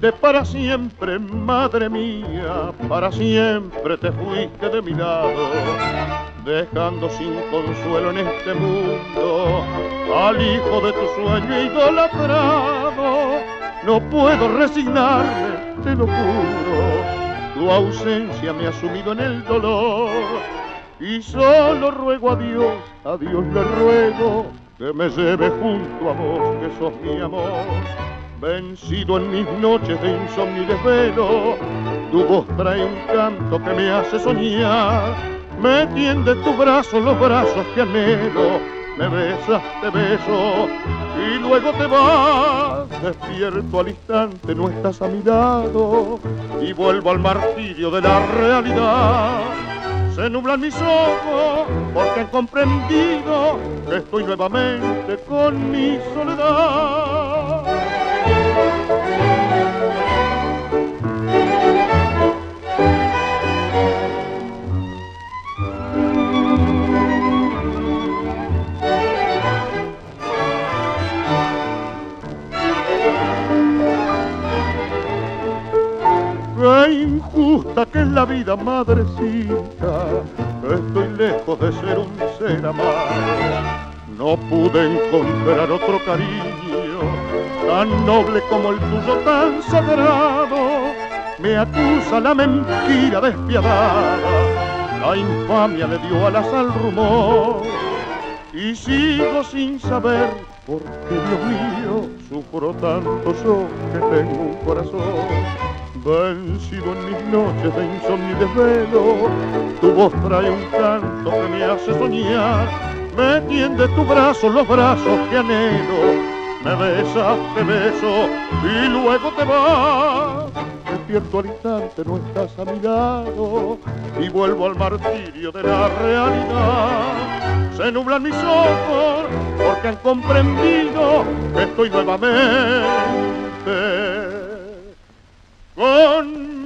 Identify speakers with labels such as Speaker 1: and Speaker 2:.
Speaker 1: de para siempre, madre mía, para siempre te fuiste de mi lado, dejando sin consuelo en este mundo al hijo de tu sueño idolatrado. No puedo resignarme, te lo juro, tu ausencia me ha sumido en el dolor y solo ruego a Dios le ruego que me lleve junto a vos, que sos mi amor. Vencido en mis noches de insomnio y desvelo, tu voz trae un canto que me hace soñar. Me tiende tu brazo, los brazos que anhelo, me besas, te beso y luego te vas. Despierto al instante, no estás a mi lado y vuelvo al martirio de la realidad. Se nublan mis ojos porque han comprendido que estoy nuevamente con mi soledad. Qué injusta que es la vida, madrecita, estoy lejos de ser un ser amado. No pude encontrar otro cariño tan noble como el tuyo, tan sagrado. Me acusa la mentira despiadada, la infamia le dio alas al rumor y sigo sin saber por qué, Dios mío, sufro tanto yo que tengo un corazón. Vencido en mis noches de insomnio y desvelo, tu voz trae un canto que me hace soñar. Me tiende tu brazo, los brazos que anhelo, me besas, te beso y luego te vas. Despierto al instante, no estás a mi lado y vuelvo al martirio de la realidad. Se nublan mis ojos porque han comprendido que estoy nuevamente con